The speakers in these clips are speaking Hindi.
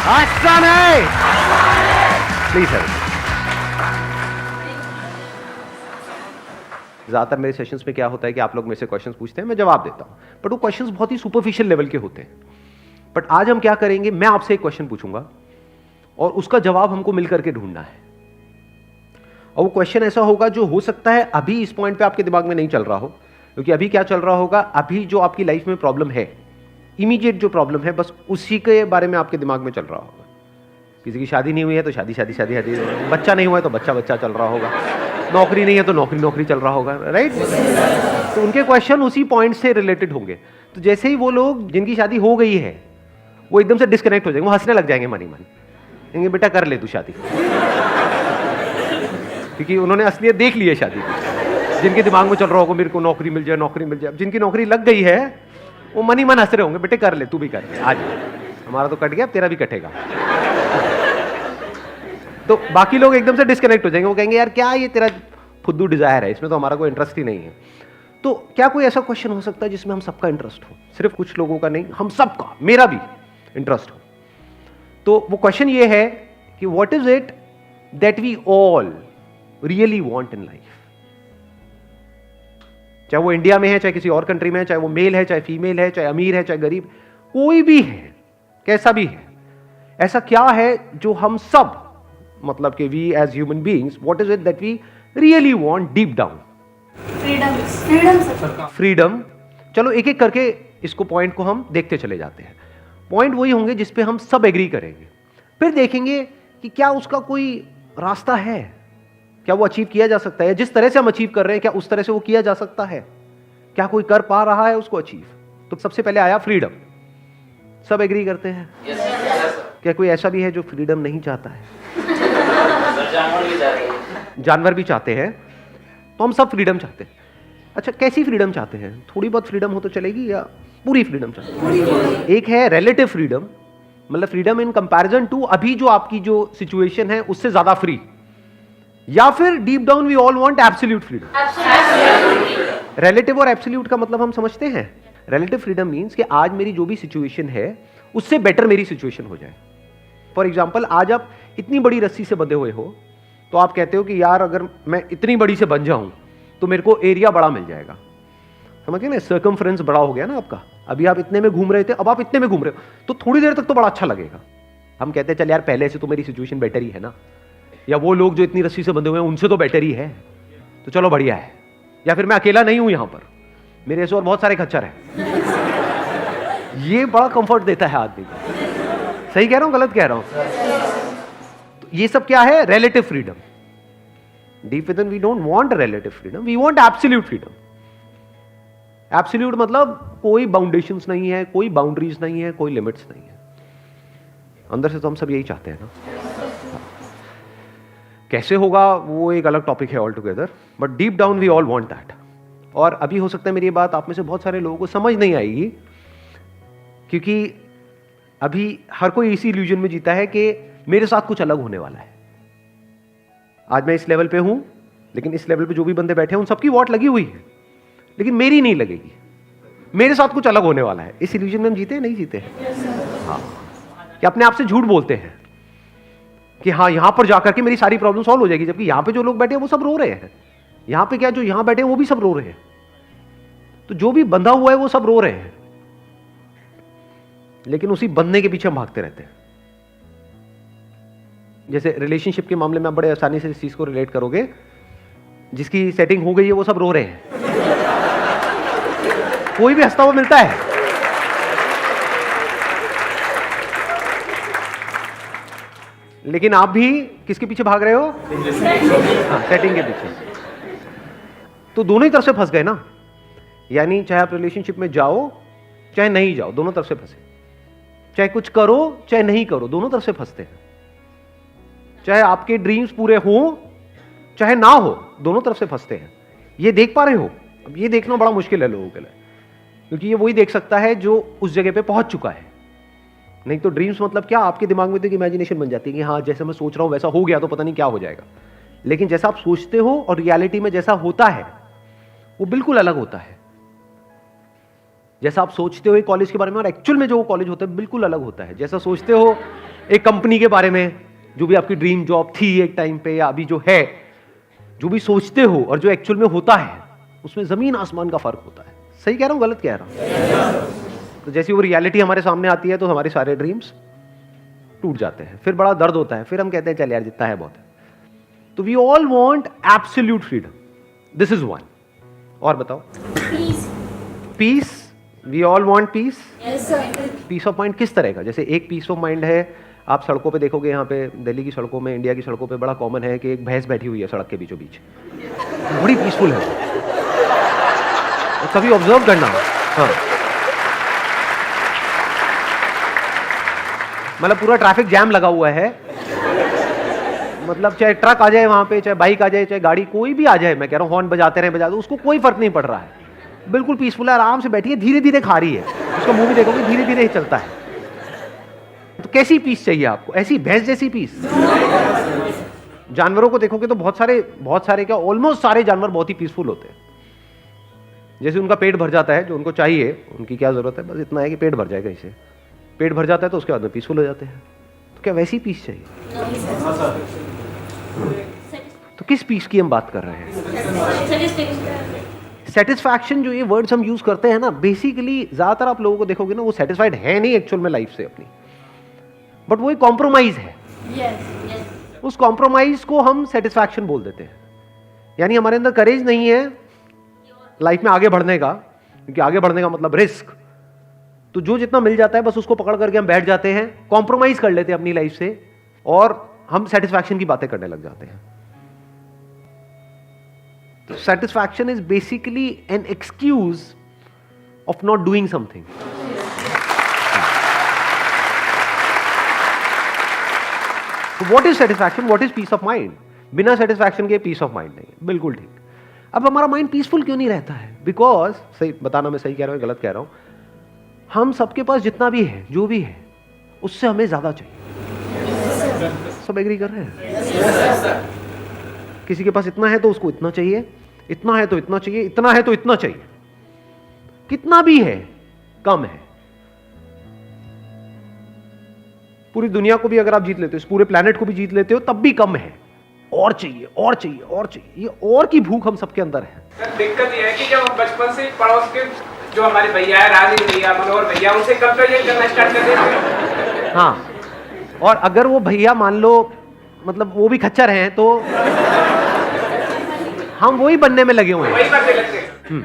अच्छा नहीं, प्लीज सर। ज्यादातर मेरे सेशंस में क्या होता है कि आप लोग मेरे से क्वेश्चंस पूछते हैं, मैं जवाब देता हूं, बट वो क्वेश्चंस बहुत ही सुपरफिशियल लेवल के होते हैं। बट आज हम क्या करेंगे, मैं आपसे एक क्वेश्चन पूछूंगा और उसका जवाब हमको मिलकर के ढूंढना है। और वो क्वेश्चन ऐसा होगा जो हो सकता है अभी इस पॉइंट पे आपके दिमाग में नहीं चल रहा हो, क्योंकि अभी क्या चल रहा होगा, अभी जो आपकी लाइफ में प्रॉब्लम है, इमीडिएट जो प्रॉब्लम है, बस उसी के बारे में आपके दिमाग में चल रहा होगा। किसी की शादी नहीं हुई है तो शादी शादी शादी शादी, बच्चा नहीं हुआ है तो बच्चा बच्चा चल रहा होगा, नौकरी नहीं है तो नौकरी नौकरी चल रहा होगा, राइट। तो उनके क्वेश्चन उसी पॉइंट से रिलेटेड होंगे। तो जैसे ही वो लोग जिनकी शादी हो गई है वो एकदम से डिस्कनेक्ट हो जाएंगे, वो हंसने लग जाएंगे मन ही मन, कहेंगे बेटा कर ले तू शादी, क्योंकि उन्होंने असलियत देख ली है शादी की। जिनके दिमाग में चल रहा होगा मेरे को नौकरी मिल जाए नौकरी मिल जाए, जिनकी नौकरी लग गई है वो मन ही मन हंस रहे होंगे, बेटे कर ले तू भी कर ले, आज हमारा तो कट गया, तेरा भी कटेगा। तो बाकी लोग एकदम से डिस्कनेक्ट हो जाएंगे, वो कहेंगे यार क्या ये तेरा फुद्दू डिजायर है, इसमें तो हमारा कोई इंटरेस्ट ही नहीं है। तो क्या कोई ऐसा क्वेश्चन हो सकता है जिसमें हम सबका इंटरेस्ट हो, सिर्फ कुछ लोगों का नहीं, हम सबका, मेरा भी इंटरेस्ट हो? तो वो क्वेश्चन ये है कि what is it that we all really want in life. चाहे वो इंडिया में है, चाहे किसी और कंट्री में है, चाहे वो मेल है, चाहे फीमेल है, चाहे अमीर है, चाहे गरीब, कोई भी है, कैसा भी है, ऐसा क्या है जो हम सब, मतलब कि we as human beings, what is it that we really want deep down? Freedom. चलो एक एक करके इसको पॉइंट को हम देखते चले जाते हैं। पॉइंट वही होंगे जिस पे हम सब एग्री करेंगे, फिर देखेंगे कि क्या उसका कोई रास्ता है, क्या वो अचीव किया जा सकता है, जिस तरह से हम अचीव कर रहे हैं क्या उस तरह से वो किया जा सकता है, क्या कोई कर पा रहा है उसको अचीव। तो सबसे पहले आया फ्रीडम। सब एग्री करते हैं? क्या कोई ऐसा भी है जो फ्रीडम नहीं चाहता है? जानवर भी चाहते हैं। तो हम सब फ्रीडम चाहते हैं। अच्छा, कैसी फ्रीडम चाहते हैं? थोड़ी बहुत फ्रीडम हो तो चलेगी या पूरी फ्रीडम चाहते हैं? एक है रिलेटिव फ्रीडम, मतलब फ्रीडम इन कंपैरिजन टू अभी जो आपकी जो सिचुएशन है उससे ज्यादा फ्री, या फिर deep down we all want absolute freedom. Relative और एब्सोल्यूट का मतलब हम समझते हैं। रिलेटिव फ्रीडम मींस कि आज मेरी जो भी सिचुएशन है उससे बेटर मेरी सिचुएशन हो जाए। फॉर एग्जाम्पल, आज आप इतनी बड़ी रस्सी से बंधे हुए हो तो आप कहते हो कि यार अगर मैं इतनी बड़ी से बंध जाऊं तो मेरे को एरिया बड़ा मिल जाएगा, समझिए ना, सर्कमफ्रेंस बड़ा हो गया ना आपका। अभी आप इतने में घूम रहे थे, अब आप इतने में घूम रहे हो, तो थोड़ी देर तक तो बड़ा अच्छा लगेगा। हम कहते हैं चल यार पहले से तो मेरी सिचुएशन बेटर ही है ना, या वो लोग जो इतनी रस्सी से बंधे हुए हैं उनसे तो बेटर ही है, तो चलो बढ़िया है। या फिर मैं अकेला नहीं हूं यहां पर, मेरे ऐसे और बहुत सारे खच्चर हैं। ये बड़ा कंफर्ट देता है आदमी को। सही कह रहा हूं गलत कह रहा हूं? तो ये सब क्या है? Relative freedom. Deep within we don't want relative freedom, we want absolute freedom. Absolute मतलब कोई बाउंडेशंस नहीं है, कोई बाउंड्रीज नहीं है, कोई लिमिट्स नहीं है। अंदर से तो हम सब यही चाहते हैं ना। कैसे होगा वो एक अलग टॉपिक है all together, but deep down we all want that. और अभी हो सकता है मेरी ये बात आप में से बहुत सारे लोगों को समझ नहीं आएगी, क्योंकि अभी हर कोई इसी इल्यूजन में जीता है कि मेरे साथ कुछ अलग होने वाला है। आज मैं इस लेवल पे हूं, लेकिन इस लेवल पे जो भी बंदे बैठे हैं उन सबकी वॉट लगी हुई है, लेकिन मेरी नहीं लगेगी। मेरे साथ कुछ अलग होने वाला है। इस इल्यूजन में हम जीते हैं नहीं जीते हैं? हाँ, कि अपने आप से झूठ बोलते हैं कि हाँ यहां पर जाकर के मेरी सारी प्रॉब्लम सॉल्व हो जाएगी, जबकि यहां पे जो लोग बैठे हैं वो सब रो रहे हैं। यहां पे क्या, जो यहां बैठे हैं वो भी सब रो रहे हैं। तो जो भी बंधा हुआ है वो सब रो रहे हैं, लेकिन उसी बंधने के पीछे हम भागते रहते हैं। जैसे रिलेशनशिप के मामले में आप बड़े आसानी से इस चीज को रिलेट करोगे, जिसकी सेटिंग हो गई है वो सब रो रहे हैं। कोई भी हंसता हुआ मिलता है, लेकिन आप भी किसके पीछे भाग रहे हो? हाँ, सेटिंग के पीछे। तो दोनों ही तरफ से फंस गए ना। यानी चाहे आप रिलेशनशिप में जाओ चाहे नहीं जाओ, दोनों तरफ से फंसे। चाहे कुछ करो चाहे नहीं करो, दोनों तरफ से फंसते हैं। चाहे आपके ड्रीम्स पूरे हों चाहे ना हो, दोनों तरफ से फंसते हैं। ये देख पा रहे हो? अब ये देखना बड़ा मुश्किल है लोगों के लिए, क्योंकि ये वही देख सकता है जो उस जगह पे पहुंच चुका है। नहीं तो ड्रीम्स मतलब क्या, आपके दिमाग में तो एक इमेजिनेशन बन जाती है कि हाँ जैसे मैं सोच रहा हूं वैसा हो गया तो पता नहीं क्या हो जाएगा। लेकिन जैसा आप सोचते हो और रियलिटी में जैसा होता है वो बिल्कुल अलग होता है। जैसा आप सोचते हो कॉलेज के बारे में और एक्चुअल में जो कॉलेज होता है बिल्कुल अलग होता है। जैसा सोचते हो एक कंपनी के बारे में, जो भी आपकी ड्रीम जॉब थी एक टाइम पे या अभी जो है, जो भी सोचते हो और जो एक्चुअल में होता है, उसमें जमीन आसमान का फर्क होता है। सही कह रहा हूं, गलत कह रहा हूं? तो जैसी वो रियलिटी हमारे सामने आती है तो हमारे सारे ड्रीम्स टूट जाते हैं, फिर बड़ा दर्द होता है, फिर हम कहते हैं चल यार जितना है बहुत है। तो we all want absolute freedom, this is one. और बताओ? Peace, we all want peace. Peace of mind किस तरह का? जैसे एक पीस ऑफ माइंड है, आप सड़कों पे देखोगे, यहाँ पे दिल्ली की सड़कों में, इंडिया की सड़कों पे बड़ा कॉमन है कि एक भैंस बैठी हुई है सड़क के बीचों बीच, बड़ी पीसफुल है। कभी ऑब्जर्व करना। हाँ, मतलब पूरा ट्रैफिक जैम लगा हुआ है, मतलब चाहे ट्रक आ जाए वहां पे, चाहे बाइक आ जाए, चाहे गाड़ी कोई भी आ जाए, मैं कह रहा हूँ हॉर्न बजाते रहे बजाते, उसको कोई फर्क नहीं पड़ रहा है, बिल्कुल पीसफुल है, आराम से बैठी है, धीरे धीरे खा रही है, उसका मुंह भी देखोगे धीरे धीरे ही चलता है। तो कैसी पीस चाहिए आपको? ऐसी भैंस जैसी पीस। जानवरों को देखोगे तो बहुत सारे क्या, ऑलमोस्ट सारे जानवर बहुत ही पीसफुल होते हैं। जैसे उनका पेट भर जाता है, जो उनको चाहिए, उनकी क्या जरूरत है, बस इतना है कि पेट भर जाए, कहीं से पेट भर जाता है तो उसके बाद में पीसफुल हो जाते हैं। तो क्या वैसी पीस चाहिए? तो किस पीस की हम बात कर रहे हैं? सेटिस्फैक्शन, जो ये वर्ड्स हम यूज करते हैं ना, बेसिकली ज्यादातर आप लोगों को देखोगे ना, वो सेटिस्फाइड है नहीं एक्चुअल में लाइफ से अपनी, बट वो एक कॉम्प्रोमाइज है। उस कॉम्प्रोमाइज को हम सेटिस्फैक्शन बोल देते हैं। यानी हमारे अंदर करेज नहीं है लाइफ में आगे बढ़ने का, क्योंकि आगे बढ़ने का मतलब रिस्क। तो जो जितना मिल जाता है बस उसको पकड़ करके हम बैठ जाते हैं, कॉम्प्रोमाइज कर लेते हैं अपनी लाइफ से, और हम सेटिस्फैक्शन की बातें करने लग जाते हैं। तो satisfaction is basically an excuse of not doing something. What is satisfaction, what is peace of mind? बिना सेटिस्फैक्शन के पीस ऑफ माइंड नहीं। बिल्कुल ठीक। अब हमारा माइंड पीसफुल क्यों नहीं रहता है? बिकॉज, सही बताना, मैं सही कह रहा हूं गलत कह रहा हूं, हम सबके पास जितना भी है, जो भी है, उससे हमें ज्यादा चाहिए। सब एग्री कर रहे हैं? किसी के पास इतना है तो उसको इतना चाहिए, इतना है तो इतना चाहिए, इतना है तो इतना चाहिए। कितना भी है कम है। पूरी दुनिया को भी अगर आप जीत लेते हो, इस पूरे प्लेनेट को भी जीत लेते हो, तब भी कम है। और चाहिए, और चाहिए, और चाहिए। ये और की भूख हम सबके अंदर है। दिक्कत ये है कि जब हम बचपन से पड़ोस के जो हमारे भैया है, राजी भैया, मनोहर भैया, उनसे कंपेरिजन करना स्टार्ट कर देते हैं। हाँ, और अगर वो भैया मान लो मतलब वो भी खच्चर हैं, तो हम वही बनने में लगे हुए हैं, वही करने लगते हैं।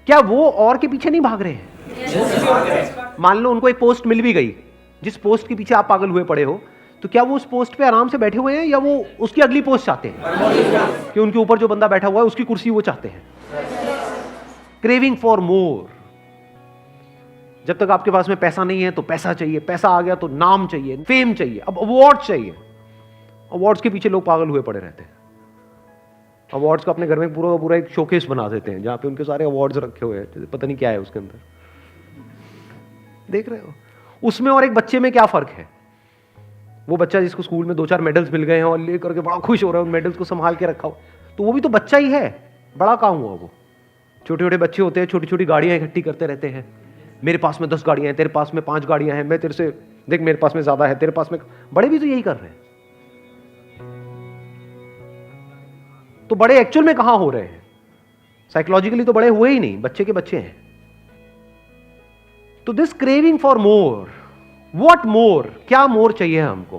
क्या वो और के पीछे नहीं भाग रहे हैं? मान लो उनको एक पोस्ट मिल भी गई, जिस पोस्ट के पीछे आप पागल हुए पड़े हो, तो क्या वो उस पोस्ट पे आराम से बैठे हुए हैं, या वो उसकी अगली पोस्ट चाहते हैं कि उनके ऊपर जो बंदा बैठा हुआ है उसकी कुर्सी वो चाहते हैं? Craving for more. जब तक आपके पास में पैसा नहीं है तो पैसा चाहिए, पैसा आ गया तो नाम चाहिए, फेम चाहिए, अब अवार्ड चाहिए। अवार्ड्स के पीछे लोग पागल हुए पड़े रहते हैं। अवार्ड्स का अपने घर में पूरा पूरा एक शोकेस बना देते हैं, जहां पे उनके सारे अवार्ड्स रखे हुए हैं, पता नहीं क्या है उसके अंदर। देख रहे हो? उसमें और एक बच्चे में क्या फर्क है? वो बच्चा जिसको स्कूल में 2-4 मेडल्स मिल गए हैं और लेकर के बड़ा खुश हो रहा है, उन मेडल्स को संभाल के रखा हो, तो वो भी तो बच्चा ही है। बड़ा काम हुआ वो। छोटे छोटे बच्चे होते हैं, छोटी छोटी गाड़ियां इकट्ठी करते रहते हैं। मेरे पास में 10 गाड़ियां हैं, तेरे पास में 5 गाड़ियां हैं, मैं तेरे से देख, मेरे पास में ज्यादा है, तेरे पास में। बड़े भी तो यही कर रहे हैं। तो बड़े एक्चुअल में कहां हो रहे हैं? साइकोलॉजिकली तो बड़े हुए ही नहीं, बच्चे के बच्चे हैं। तो this craving for more, what more? क्या मोर चाहिए हमको?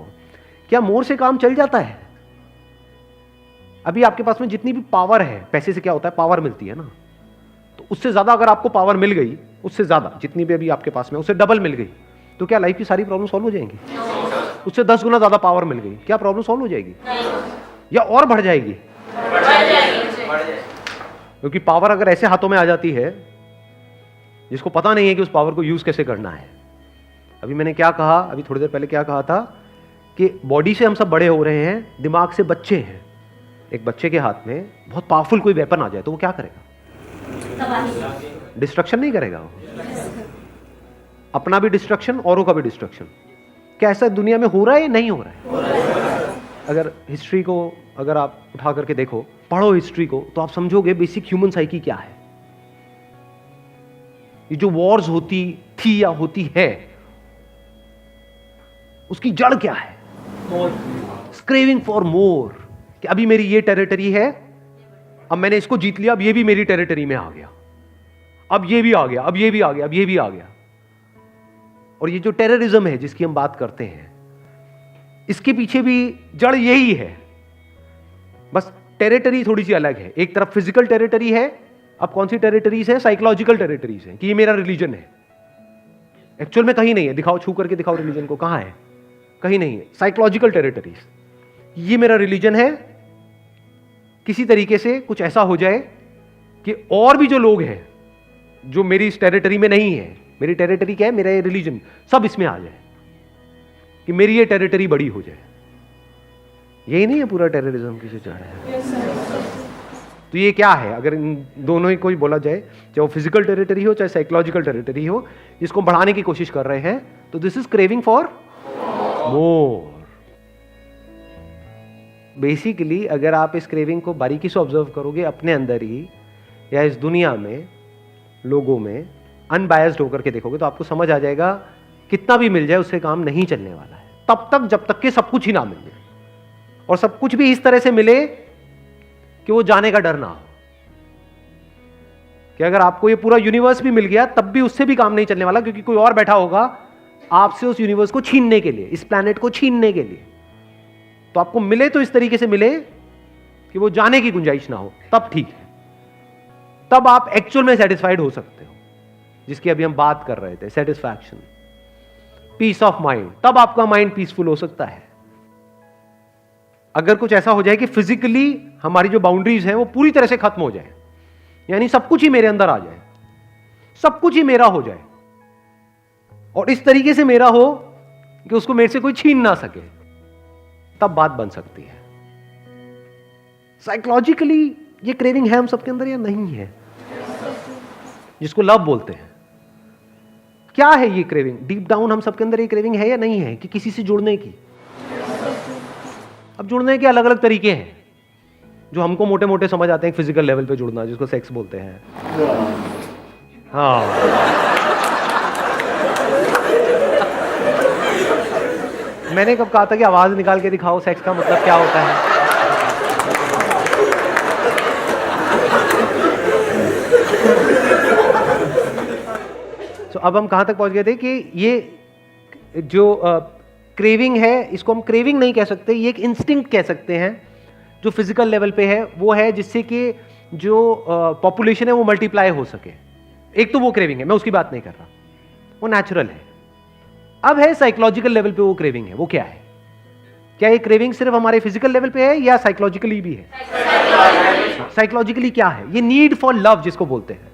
क्या मोर से काम चल जाता है? अभी आपके पास में जितनी भी पावर है, पैसे से क्या होता है, पावर मिलती है ना, तो उससे ज्यादा अगर आपको पावर मिल गई, उससे ज्यादा जितनी भी अभी आपके पास में, उससे डबल मिल गई, तो क्या लाइफ की सारी प्रॉब्लम सॉल्व हो जाएंगी? उससे 10 गुना ज्यादा पावर मिल गई, क्या प्रॉब्लम सॉल्व हो जाएगी? या और बढ़ जाएगी? क्योंकि पावर अगर ऐसे हाथों में आ जाती है जिसको पता नहीं है कि उस पावर को यूज कैसे करना है। अभी मैंने क्या कहा, अभी थोड़ी देर पहले क्या कहा था कि बॉडी से हम सब बड़े हो रहे हैं, दिमाग से बच्चे हैं। एक बच्चे के हाथ में बहुत पावरफुल कोई वेपन आ जाए तो वो क्या करेगा? डिस्ट्रक्शन नहीं करेगा वो। अपना भी डिस्ट्रक्शन, औरों का भी डिस्ट्रक्शन। क्या ऐसा दुनिया में हो रहा है या नहीं हो रहा है? अगर हिस्ट्री को अगर आप उठा करके देखो, पढ़ो हिस्ट्री को, तो आप समझोगे बेसिक ह्यूमन साइकी क्या है। ये जो वॉर्स होती थी या होती है, उसकी जड़ क्या है? क्रेविंग फॉर मोर, कि अभी मेरी ये टेरिटरी है, अब मैंने इसको जीत लिया, अब ये भी मेरी टेरिटरी में आ गया, अब ये भी आ गया, अब ये भी आ गया, अब ये भी आ गया। और ये जो टेररिज्म है जिसकी हम बात करते हैं, इसके पीछे भी जड़ यही है, बस टेरिटरी थोड़ी सी अलग है। एक तरफ फिजिकल टेरिटरी है, अब कौन सी टेरिटरीज है? साइकोलॉजिकल टेरिटरीज है, कि ये मेरा रिलीजन है। एक्चुअल में कहीं नहीं है, दिखाओ, छू करके दिखाओ रिलीजन को, कहां है? कहीं नहीं है। साइकोलॉजिकल टेरिटरीज, ये मेरा रिलीजन है, किसी तरीके से कुछ ऐसा हो जाए कि और भी जो लोग हैं जो मेरी इस टेरिटरी में नहीं है, मेरी टेरिटरी क्या है? मेरा ये रिलीजन, सब इसमें आ जाए, कि मेरी ये टेरिटरी बड़ी हो जाए। यही नहीं है पूरा टेररिज्म की जो जड़ है। तो ये क्या है? अगर इन दोनों ही कोई बोला जाए, चाहे वो फिजिकल टेरिटरी हो चाहे साइकोलॉजिकल टेरिटरी हो, जिसको बढ़ाने की कोशिश कर रहे हैं, तो this is craving for more. Basically अगर आप इस क्रेविंग को बारीकी से ऑब्जर्व करोगे अपने अंदर ही या इस दुनिया में लोगों में, अनबायस्ड होकर के देखोगे, तो आपको समझ आ जाएगा कितना भी मिल जाए उससे काम नहीं चलने वाला है, तब तक जब तक कि सब कुछ ही ना मिल जाए, और सब कुछ भी इस तरह से मिले कि वो जाने का डर ना हो। कि अगर आपको ये पूरा यूनिवर्स भी मिल गया तब भी उससे भी काम नहीं चलने वाला, क्योंकि कोई और बैठा होगा आपसे उस यूनिवर्स को छीनने के लिए, इस प्लैनेट को छीनने के लिए। तो आपको मिले तो इस तरीके से मिले कि वो जाने की गुंजाइश ना हो, तब ठीक है, तब आप एक्चुअल में सेटिस्फाइड हो सकते हो, जिसकी अभी हम बात कर रहे थे, सेटिस्फैक्शन, पीस ऑफ माइंड। तब आपका माइंड पीसफुल हो सकता है। अगर कुछ ऐसा हो जाए कि फिजिकली हमारी जो बाउंड्रीज हैं वो पूरी तरह से खत्म हो जाए, यानी सब कुछ ही मेरे अंदर आ जाए, सब कुछ ही मेरा हो जाए, और इस तरीके से मेरा हो कि उसको मेरे से कोई छीन ना सके, तब बात बन सकती है। साइकोलॉजिकली ये क्रेविंग है हम सबके अंदर या नहीं है, जिसको लव बोलते हैं? क्या है ये क्रेविंग? डीप डाउन हम सबके अंदर ये क्रेविंग है या नहीं है, कि किसी से जुड़ने की? अब जुड़ने के अलग अलग तरीके हैं, जो हमको मोटे मोटे समझ आते हैं। फिजिकल लेवल पे जुड़ना, जिसको सेक्स बोलते हैं। हाँ, मैंने कब कहा था कि आवाज निकाल के दिखाओ सेक्स का मतलब क्या होता है? तो अब हम कहां तक पहुंच गए थे कि ये जो क्रेविंग है, इसको हम क्रेविंग नहीं कह सकते, ये एक इंस्टिंक्ट कह सकते हैं, जो फिजिकल लेवल पे है, वो है जिससे कि जो पॉपुलेशन है वो मल्टीप्लाई हो सके। एक तो वो क्रेविंग है, मैं उसकी बात नहीं कर रहा, वो नेचुरल है। अब है साइकोलॉजिकल लेवल पे वो क्रेविंग है, वो क्या है? क्या ये क्रेविंग सिर्फ हमारे फिजिकल लेवल पे है या साइकोलॉजिकली भी है? साइकोलॉजिकली क्या है? ये नीड फॉर लव जिसको बोलते हैं।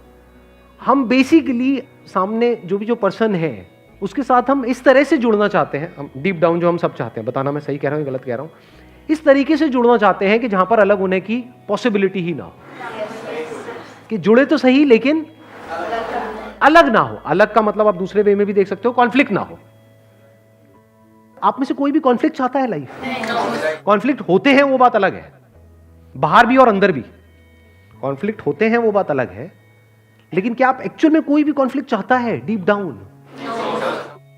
हम बेसिकली सामने जो भी जो पर्सन है उसके साथ हम इस तरह से जुड़ना चाहते हैं, हम डीप डाउन जो हम सब चाहते हैं, बताना मैं सही कह रहा हूं गलत कह रहा हूं, इस तरीके से जुड़ना चाहते हैं कि जहां पर अलग होने की पॉसिबिलिटी ही ना हो, कि जुड़े तो सही लेकिन अलग ना हो। अलग का मतलब आप दूसरे वे में भी देख सकते हो, कॉन्फ्लिक्ट ना हो। आप में से कोई भी कॉन्फ्लिक्ट चाहता है लाइफ? कॉन्फ्लिक्ट होते हैं वो बात अलग है, बाहर भी और अंदर भी कॉन्फ्लिक्ट होते हैं वो बात अलग है, लेकिन क्या आप एक्चुअल में कोई भी कॉन्फ्लिक्ट चाहता है? Deep down,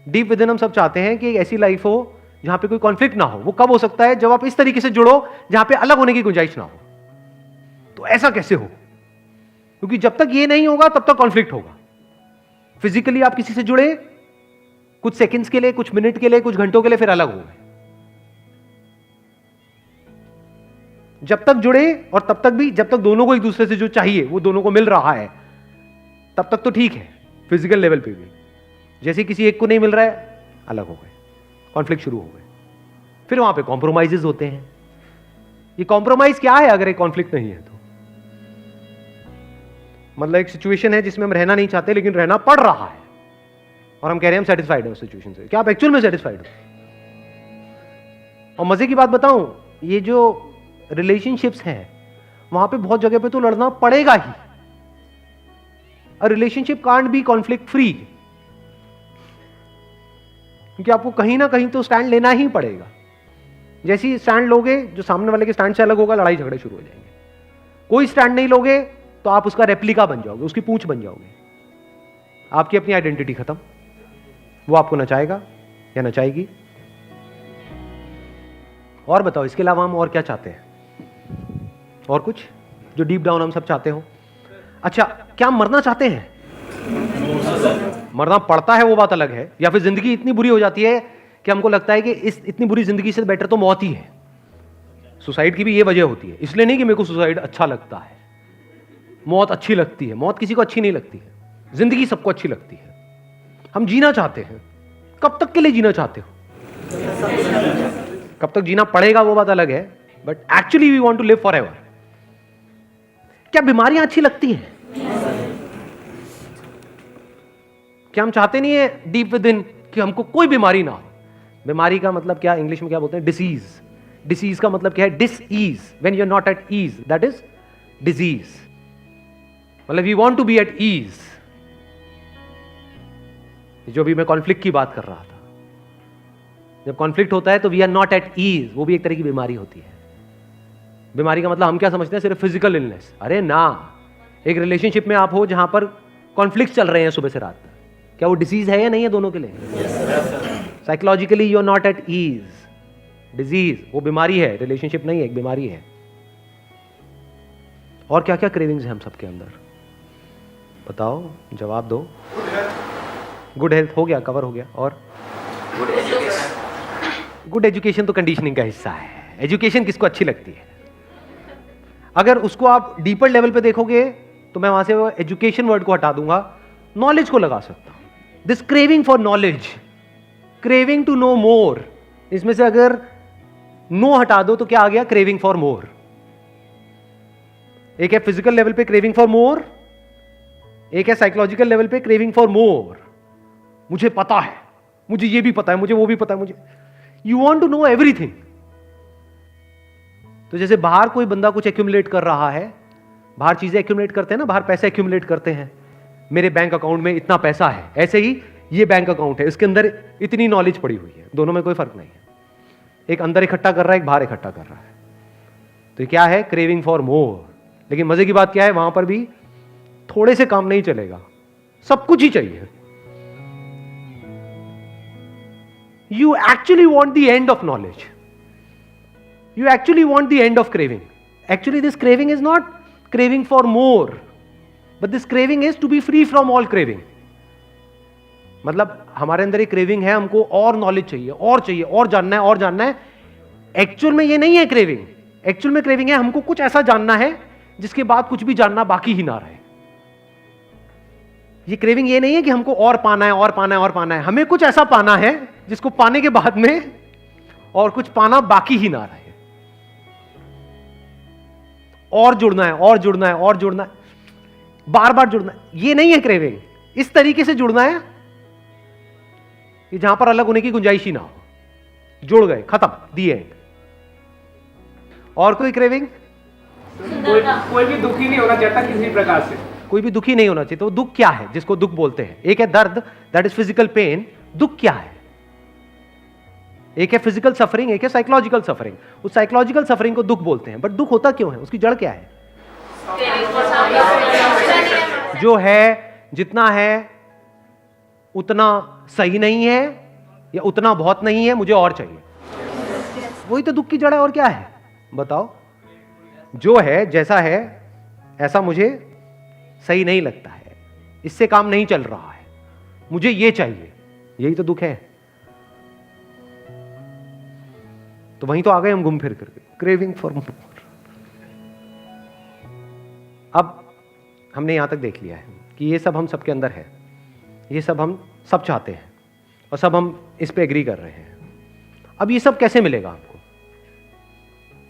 deep with in हम सब चाहते हैं कि ऐसी लाइफ हो जहां पे कोई कॉन्फ्लिक्ट ना हो। वो कब हो सकता है? जब आप इस तरीके से जुड़ो जहां पे अलग होने की गुंजाइश ना हो। तो ऐसा कैसे हो? क्योंकि जब तक ये नहीं होगा तब तक कॉन्फ्लिक्ट होगा। फिजिकली आप किसी से जुड़े कुछ सेकंड्स के लिए, कुछ मिनट के लिए, कुछ घंटों के लिए, फिर अलग हो गए। जब तक जुड़े और तब तक भी, जब तक दोनों को एक दूसरे से जो चाहिए वो दोनों को मिल रहा है, तब तक तो ठीक है फिजिकल लेवल पे भी। जैसे किसी एक को नहीं मिल रहा है, अलग हो गए, कॉन्फ्लिक्ट शुरू हो गए। फिर वहां पे कॉम्प्रोमाइजेस होते हैं। ये कॉम्प्रोमाइज क्या है अगर एक कॉन्फ्लिक्ट नहीं है तो? मतलब एक सिचुएशन है जिसमें हम रहना नहीं चाहते लेकिन रहना पड़ रहा है, और हम कह रहे हैं हम सेटिस्फाइड हैं उस सिचुएशन से। क्या आप एक्चुअल में सेटिस्फाइड हो? और मजे की बात बताऊं, ये जो रिलेशनशिप्स हैं वहां पे बहुत जगह पे तो लड़ना पड़ेगा ही। A relationship can't be conflict free, क्योंकि आपको कहीं ना कहीं तो स्टैंड लेना ही पड़ेगा। जैसे ही स्टैंड लोगे जो सामने वाले के स्टैंड से अलग होगा, लड़ाई झगड़े शुरू हो जाएंगे। कोई स्टैंड नहीं लोगे तो आप उसका रेप्लिका बन जाओगे, उसकी पूंछ बन जाओगे। आपकी अपनी आइडेंटिटी खत्म, वो आपको नचाएगा या नचाएगी, और बताओ इसके अलावा हम और क्या चाहते हैं? और कुछ जो डीप डाउन हम सब चाहते हो? अच्छा, क्या हम मरना चाहते हैं? मरना पड़ता है वो बात अलग है, या फिर जिंदगी इतनी बुरी हो जाती है कि हमको लगता है कि इस इतनी बुरी जिंदगी से बेटर तो मौत ही है। सुसाइड की भी ये वजह होती है, इसलिए नहीं कि मेरे को सुसाइड अच्छा लगता है, मौत अच्छी लगती है। मौत किसी को अच्छी नहीं लगती है, जिंदगी सबको अच्छी लगती है। हम जीना चाहते हैं, कब तक के लिए जीना चाहते हो? कब तक जीना पड़ेगा वो बात अलग है, but actually we want to live forever. क्या बीमारियां अच्छी लगती हैं? क्या हम चाहते नहीं है डीप विद इन कि हमको कोई बीमारी ना हो? बीमारी का मतलब क्या, इंग्लिश में क्या बोलते हैं? डिसीज। डिसीज का मतलब क्या है? Dis ease. When you are not at ease, that is disease. मतलब we want to be at ease. जो भी मैं कॉन्फ्लिक्ट की बात कर रहा था, जब कॉन्फ्लिक्ट होता है तो we are not at ease, वो भी एक तरह की बीमारी होती है। बीमारी का मतलब हम क्या समझते हैं? सिर्फ फिजिकल इलनेस। अरे ना, एक रिलेशनशिप में आप हो जहां पर कॉन्फ्लिक्ट चल रहे हैं सुबह से रात तक, क्या वो डिसीज है या नहीं है दोनों के लिए? Psychologically you are not at ease, disease, वो बीमारी है, रिलेशनशिप नहीं है, एक बीमारी है। और क्या क्या क्रेविंग्स हैं हम सबके अंदर? बताओ, जवाब दो। गुड हेल्थ हो गया, कवर हो गया। और गुड एजुकेशन तो कंडीशनिंग का हिस्सा है। एजुकेशन किसको अच्छी लगती है? अगर उसको आप डीपर लेवल पे देखोगे तो मैं वहां से वो एजुकेशन वर्ड को हटा दूंगा, नॉलेज को लगा सकता हूं। This craving for knowledge, craving to know more, इसमें से अगर नो हटा दो तो क्या आ गया? Craving for more. एक है फिजिकल लेवल पे क्रेविंग फॉर मोर, एक है साइकोलॉजिकल लेवल पे क्रेविंग फॉर मोर। मुझे पता है, मुझे ये भी पता है, मुझे वो भी पता है, मुझे, you want to know everything. तो जैसे बाहर कोई बंदा कुछ एक्यूमुलेट कर रहा है, बाहर चीजें एक्यूमुलेट करते हैं ना, बाहर पैसे एक्यूमुलेट करते हैं, मेरे बैंक अकाउंट में इतना पैसा है, ऐसे ही ये बैंक अकाउंट है, इसके अंदर इतनी नॉलेज पड़ी हुई है, दोनों में कोई फर्क नहीं है। एक अंदर इकट्ठा कर रहा है, एक बाहर इकट्ठा कर रहा है। तो ये क्या है? Craving for more. लेकिन मजे की बात क्या है, वहां पर भी थोड़े से काम नहीं चलेगा, सब कुछ ही चाहिए। You actually want the end of knowledge. You actually want the end of craving. Actually, this craving is not craving for more, but this craving is to be free from all craving. मतलब हमारे अंदर एक क्रेविंग है, हमको और नॉलेज चाहिए, और चाहिए, और जानना है, और जानना है। एक्चुअल में ये नहीं है क्रेविंग। एक्चुअल में क्रेविंग है हमको कुछ ऐसा जानना है जिसके बाद कुछ भी जानना बाकी ही ना रहे। ये क्रेविंग ये नहीं है कि हमको और पाना है, और पाना है, और पाना है। हमें कुछ ऐसा पाना है जिसको पाने के बाद में और कुछ पाना बाकी ही ना रहे। और जुड़ना है, और जुड़ना है, और जुड़ना है, बार बार जुड़ना है। ये नहीं है क्रेविंग। इस तरीके से जुड़ना है कि जहां पर अलग होने की गुंजाइश ही ना हो। जुड़ गए, खत्म, दी एंड। और कोई क्रेविंग? कोई भी दुखी नहीं होना चाहता किसी प्रकार से। कोई भी दुखी नहीं होना चाहिए। तो दुख क्या है जिसको दुख बोलते हैं? एक है दर्द, दैट इज फिजिकल पेन। दुख क्या है? एक है फिजिकल सफरिंग, एक है साइकोलॉजिकल सफरिंग। उस साइकोलॉजिकल सफरिंग को दुख बोलते हैं। बट दुख होता क्यों है? उसकी जड़ क्या है? जो है, जितना है उतना सही नहीं है, या उतना बहुत नहीं है, मुझे और चाहिए। वही तो दुख की जड़ है। और क्या है बताओ? जो है, जैसा है, ऐसा मुझे सही नहीं लगता है, इससे काम नहीं चल रहा है, मुझे ये चाहिए। यही तो दुख है। तो वहीं तो आ गए हम घूम फिर करके, क्रेविंग फॉर मोर। अब हमने यहां तक देख लिया है कि ये सब हम सबके अंदर है, ये सब हम सब चाहते हैं, और सब हम इस पे एग्री कर रहे हैं। अब ये सब कैसे मिलेगा आपको?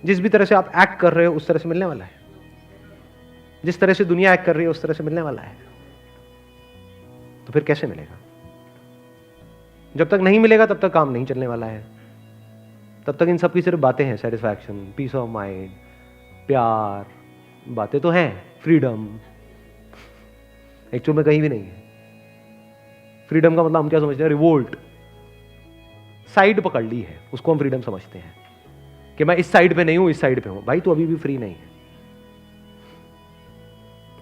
जिस भी तरह से आप एक्ट कर रहे हो उस तरह से मिलने वाला है। जिस तरह से दुनिया एक्ट कर रही है उस तरह से मिलने वाला है। तो फिर कैसे मिलेगा? जब तक नहीं मिलेगा तब तक काम नहीं चलने वाला है। तब तक इन सब की सिर्फ बातें हैं, सेटिस्फैक्शन, पीस ऑफ माइंड, प्यार, बातें तो हैं, फ्रीडम, एक्चुअल में कहीं भी नहीं है। फ्रीडम का मतलब हम क्या समझते हैं? रिवोल्ट, साइड पकड़ ली है, उसको हम फ्रीडम समझते हैं कि मैं इस साइड पे नहीं हूं, इस साइड पे हूं। भाई तू अभी भी फ्री नहीं है।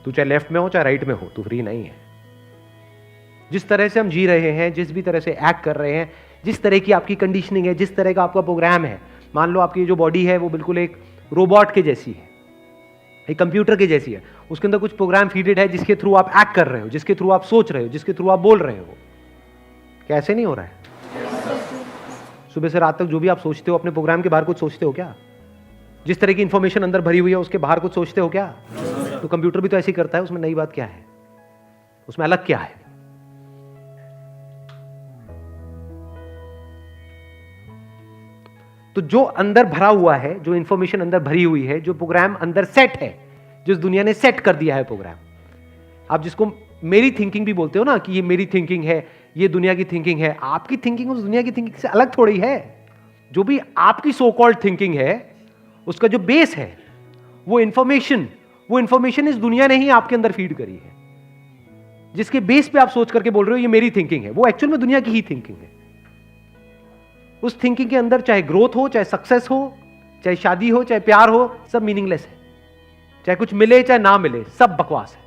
तू चाहे लेफ्ट में हो चाहे राइट में हो, तू फ्री नहीं है। जिस तरह से हम जी रहे हैं, जिस भी तरह से एक्ट कर रहे हैं, जिस तरह की आपकी कंडीशनिंग है, जिस तरह का आपका प्रोग्राम है, मान लो आपकी जो बॉडी है वो बिल्कुल एक रोबोट के जैसी है, एक कंप्यूटर के जैसी है, उसके अंदर कुछ प्रोग्राम फीडेड है जिसके थ्रू आप एक्ट कर रहे हो, जिसके थ्रू आप सोच रहे हो, जिसके थ्रू आप बोल रहे हो। कैसे नहीं हो रहा है? सुबह से रात तक जो भी आप सोचते हो अपने प्रोग्राम के बाहर कुछ सोचते हो क्या? जिस तरह की इंफॉर्मेशन अंदर भरी हुई है उसके बाहर कुछ सोचते हो क्या? तो कंप्यूटर भी तो ऐसे ही करता है। उसमें नई बात क्या है? उसमें अलग क्या है? तो जो अंदर भरा हुआ है, जो इंफॉर्मेशन अंदर भरी हुई है, जो प्रोग्राम अंदर सेट है, जिस दुनिया ने सेट कर दिया है प्रोग्राम, आप जिसको मेरी थिंकिंग भी बोलते हो ना कि ये मेरी थिंकिंग है, ये दुनिया की थिंकिंग है, आपकी थिंकिंग उस दुनिया की थिंकिंग से अलग थोड़ी है। जो भी आपकी सो कॉल्ड थिंकिंग है उसका जो बेस है वो इंफॉर्मेशन इस दुनिया ने ही आपके अंदर फीड करी है। जिसके बेस पे आप सोच करके बोल रहे हो ये मेरी थिंकिंग है, वो एक्चुअल में दुनिया की ही थिंकिंग है। उस थिंकिंग के अंदर चाहे ग्रोथ हो, चाहे सक्सेस हो, चाहे शादी हो, चाहे प्यार हो, सब मीनिंगलेस है। चाहे कुछ मिले चाहे ना मिले, सब बकवास है।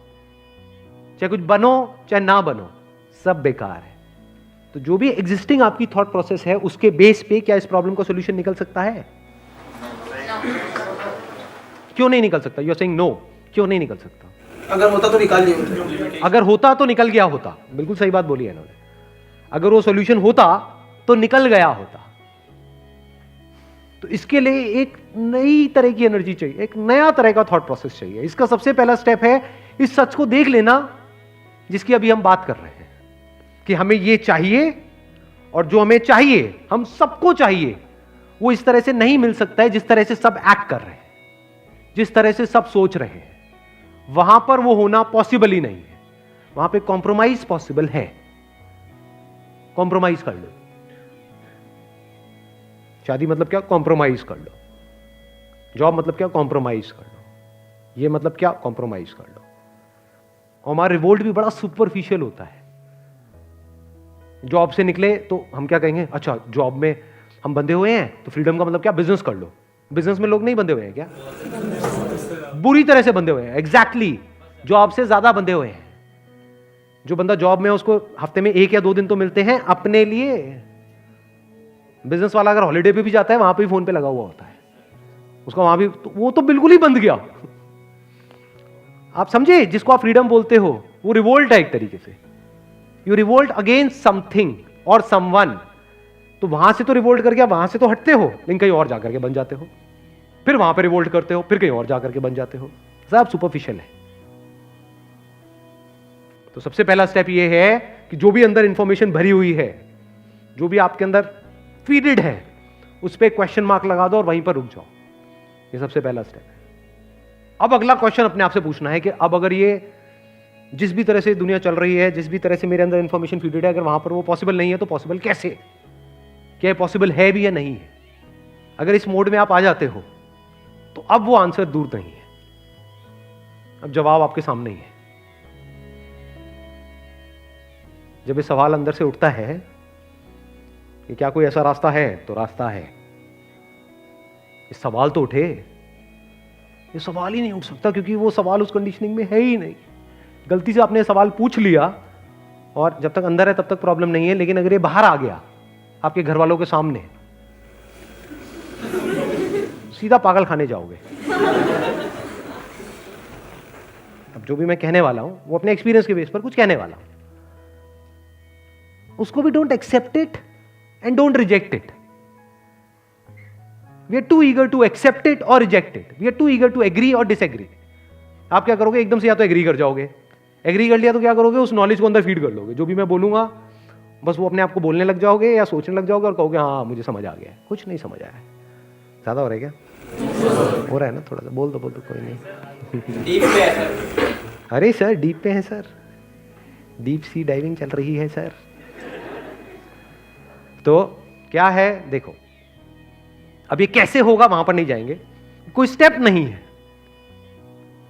चाहे कुछ बनो चाहे ना बनो, सब बेकार है। तो जो भी एग्जिस्टिंग आपकी थॉट प्रोसेस है उसके बेस पे क्या इस प्रॉब्लम का सॉल्यूशन निकल सकता है? क्यों नहीं निकल सकता? You are saying no. क्यों नहीं निकल सकता? अगर होता तो निकाल लिया। अगर होता तो निकल गया होता। बिल्कुल सही बात बोली है इन्होंने। अगर वो सॉल्यूशन होता तो निकल गया होता। तो इसके लिए एक नई तरह की एनर्जी चाहिए, एक नया तरह का थॉट प्रोसेस चाहिए। इसका सबसे पहला स्टेप है इस सच को देख लेना जिसकी अभी हम बात कर रहे हैं कि हमें ये चाहिए, और जो हमें चाहिए, हम सबको चाहिए, वो इस तरह से नहीं मिल सकता है जिस तरह से सब एक्ट कर रहे हैं, जिस तरह से सब सोच रहे हैं। वहां पर वो होना पॉसिबल ही नहीं है। वहां पे कॉम्प्रोमाइज पॉसिबल है। कॉम्प्रोमाइज कर लो। शादी मतलब क्या? कॉम्प्रोमाइज कर लो। जॉब मतलब क्या? कॉम्प्रोमाइज कर लो। ये मतलब क्या? कॉम्प्रोमाइज कर लो। और हमारा रिवोल्ट भी बड़ा सुपरफिशियल होता है। जॉब से निकले तो हम क्या कहेंगे? अच्छा, जॉब में हम बंधे हुए हैं तो फ्रीडम का मतलब क्या? बिजनेस कर लो। बिजनेस में लोग नहीं बंधे हुए हैं क्या? बुरी तरह से बंधे हुए हैं। एग्जैक्टली, जॉब से ज्यादा बंधे हुए हैं। जो बंदा जॉब में है उसको हफ्ते में 1 या 2 दिन तो मिलते हैं अपने लिए। बिजनेस वाला अगर हॉलीडे पे भी जाता है वहां पे भी फोन पे लगा हुआ होता है उसका, वहां भी तो वो तो बिल्कुल ही बंद गया। आप समझे? जिसको आप फ्रीडम बोलते हो वो रिवोल्ट है एक तरीके से। यू रिवोल्ट अगेंस्ट समथिंग और समवन। तो वहां से तो रिवोल्ट करके आप वहां से तो हटते हो, लेकिन कहीं और जाकर के बन जाते हो, फिर वहां पे रिवोल्ट करते हो, फिर कहीं और जाकर के बन जाते हो। सब सुपरफिशियल है। तो सबसे पहला स्टेप ये है कि जो भी अंदर इंफॉर्मेशन भरी हुई है, जो भी आपके अंदर फीडेड है, उस पर क्वेश्चन मार्क लगा दो और वहीं पर रुक जाओ। ये सबसे पहला स्टेप है। अब अगला क्वेश्चन अपने आप से पूछना है कि अब अगर ये जिस भी तरह से दुनिया चल रही है, जिस भी तरह से मेरे अंदर इंफॉर्मेशन फीडेड है, अगर वहां पर वो पॉसिबल नहीं है तो पॉसिबल कैसे? क्या पॉसिबल है भी या नहीं है? अगर इस मोड में आप आ जाते हो तो अब वो आंसर दूर नहीं है, अब जवाब आपके सामने ही है। जब ये सवाल अंदर से उठता है कि क्या कोई ऐसा रास्ता है, तो रास्ता है। ये सवाल तो उठे। ये सवाल ही नहीं उठ सकता क्योंकि वो सवाल उस कंडीशनिंग में है ही नहीं। गलती से आपने सवाल पूछ लिया और जब तक अंदर है तब तक प्रॉब्लम नहीं है, लेकिन अगर ये बाहर आ गया आपके घर वालों के सामने, सीधा पागल खाने जाओगे। अब जो भी मैं कहने वाला हूं वो अपने एक्सपीरियंस के बेस पर कुछ कहने वाला हूं। उसको भी don't accept it and don't reject it. We are too eager to accept it और reject it. We are too eager to agree और डिसएग्री। आप क्या करोगे? एकदम से या तो एग्री कर जाओगे, एग्री कर लिया तो क्या करोगे? उस नॉलेज को अंदर फीड कर लोगे। जो भी मैं बोलूंगा बस वो अपने आप को बोलने लग जाओगे या सोचने लग जाओगे और कहोगे हाँ मुझे समझ आ गया है। कुछ नहीं समझ आया है। ज्यादा हो रहा है क्या? हो रहा है ना थोड़ा सा? बोल दो कोई नहीं। डीप पे है सर। अरे सर डीप पे है सर, डीप सी डाइविंग चल रही है सर। तो क्या है देखो, अब ये कैसे होगा वहां पर नहीं जाएंगे, कोई स्टेप नहीं है,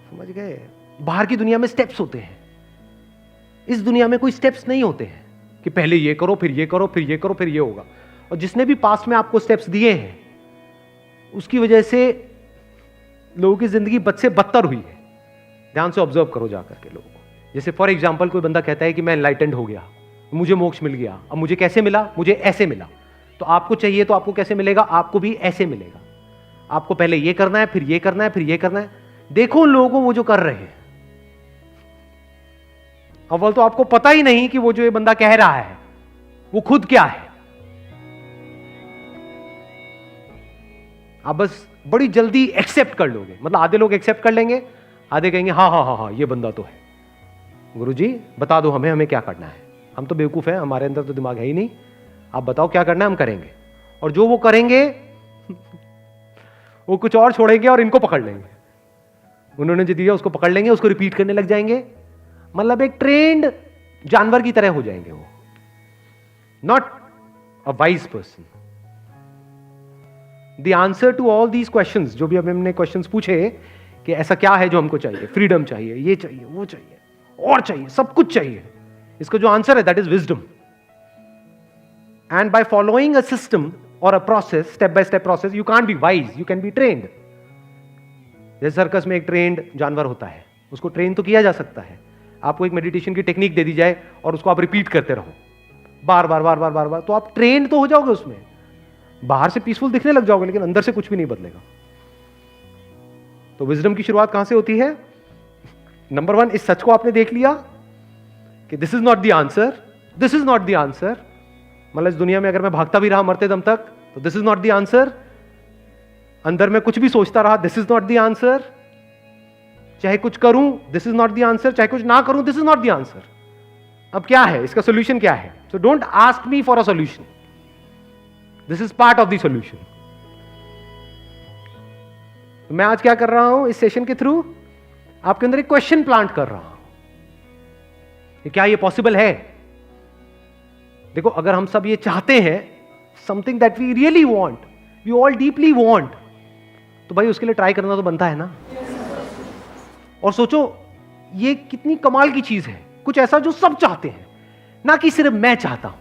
समझ गए? बाहर की दुनिया में स्टेप्स होते हैं, इस दुनिया में कोई स्टेप्स नहीं होते हैं कि पहले ये करो फिर ये करो फिर ये करो फिर ये होगा। और जिसने भी पास्ट में आपको स्टेप्स दिए हैं उसकी वजह से लोगों की जिंदगी बद से बदतर हुई है। ध्यान से ऑब्जर्व करो जाकर के लोगों को। जैसे फॉर एग्जाम्पल कोई बंदा कहता है कि मैं एनलाइटेंड हो गया, मुझे मोक्ष मिल गया। अब मुझे कैसे मिला? मुझे ऐसे मिला। तो आपको चाहिए तो आपको कैसे मिलेगा? आपको भी ऐसे मिलेगा। आपको पहले ये करना है, फिर ये करना है, फिर ये करना है। देखो उन लोगों को वो जो कर रहे हैं, अव्वल तो आपको पता ही नहीं कि वो जो ये बंदा कह रहा है वो खुद क्या है। आप बस बड़ी जल्दी एक्सेप्ट कर लोगे। मतलब आधे लोग एक्सेप्ट कर लेंगे, आधे कहेंगे हाँ हाँ हाँ हाँ ये बंदा तो है। गुरुजी बता दो हमें क्या करना है, हम तो बेवकूफ हैं, हमारे अंदर तो दिमाग है ही नहीं, आप बताओ क्या करना है, हम करेंगे। और जो वो करेंगे वो कुछ और छोड़ेंगे और इनको पकड़ लेंगे। उन्होंने जो दिया उसको पकड़ लेंगे, उसको रिपीट करने लग जाएंगे। मतलब एक ट्रेंड जानवर की तरह हो जाएंगे वो, not a wise person. The answer to all these questions, जो भी अभी हमने क्वेश्चंस पूछे कि ऐसा क्या है जो हमको चाहिए, फ्रीडम चाहिए, ये चाहिए, वो चाहिए, और चाहिए, सब कुछ चाहिए, इसका जो आंसर है that is wisdom. And by following a system और a process, step by step process, you can't be wise, you can be trained. जैसे सर्कस में एक ट्रेन्ड जानवर होता है, उसको ट्रेन तो किया जा सकता है। आपको एक मेडिटेशन की टेक्निक दे दी जाए और उसको आप रिपीट करते रहो बार बार बार बार बार बार, तो आप ट्रेन तो हो जाओगे उसमें, बाहर से पीसफुल दिखने लग जाओगे, लेकिन अंदर से कुछ भी नहीं बदलेगा। तो विजडम की शुरुआत कहां से होती है? नंबर 1, इस सच को आपने देख लिया कि this is not the answer, this is not the answer. मतलब इस दुनिया में अगर मैं भागता भी रहा मरते दम तक तो this is not the answer. अंदर में कुछ भी सोचता रहा, this is not the answer. चाहे कुछ करूं, this is not the answer, चाहे कुछ ना करूं, this is not the answer. अब क्या है इसका सोल्यूशन? क्या है? So don't ask me for a solution, this is part of the solution. मैं आज क्या कर रहा हूं इस सेशन के थ्रू? आपके अंदर एक क्वेश्चन प्लांट कर रहा हूं कि क्या ये पॉसिबल है। देखो अगर हम सब ये चाहते हैं, something that we really want, we all deeply want, तो भाई उसके लिए ट्राई करना तो बनता है ना। और सोचो ये कितनी कमाल की चीज है, कुछ ऐसा जो सब चाहते हैं, ना कि सिर्फ मैं चाहता हूं।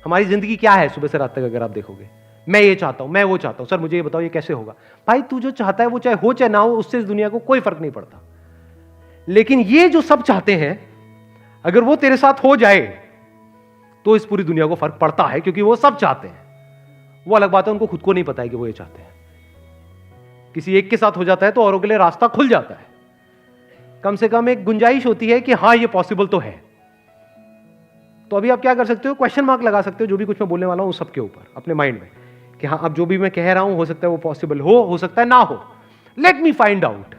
हमारी जिंदगी क्या है सुबह से रात तक अगर आप देखोगे, मैं ये चाहता हूं, मैं वो चाहता हूं, सर मुझे ये बताओ ये कैसे होगा। भाई तू जो चाहता है वो चाहे हो चाहे ना हो, उससे इस दुनिया को कोई फर्क नहीं पड़ता। लेकिन ये जो सब चाहते हैं, अगर वो तेरे साथ हो जाए तो इस पूरी दुनिया को फर्क पड़ता है, क्योंकि वो सब चाहते हैं। वो अलग बात है उनको खुद को नहीं पता है कि वो ये चाहते हैं। किसी एक के साथ हो जाता है तो औरों के लिए रास्ता खुल जाता है। कम से कम एक गुंजाइश होती है कि हां ये पॉसिबल तो है। तो अभी आप क्या कर सकते हो? क्वेश्चन मार्क लगा सकते हो जो भी कुछ मैं बोलने वाला हूं सबके ऊपर अपने माइंड में, कि हाँ अब जो भी मैं कह रहा हूं हो सकता है वो पॉसिबल हो सकता है ना हो। Let me find out.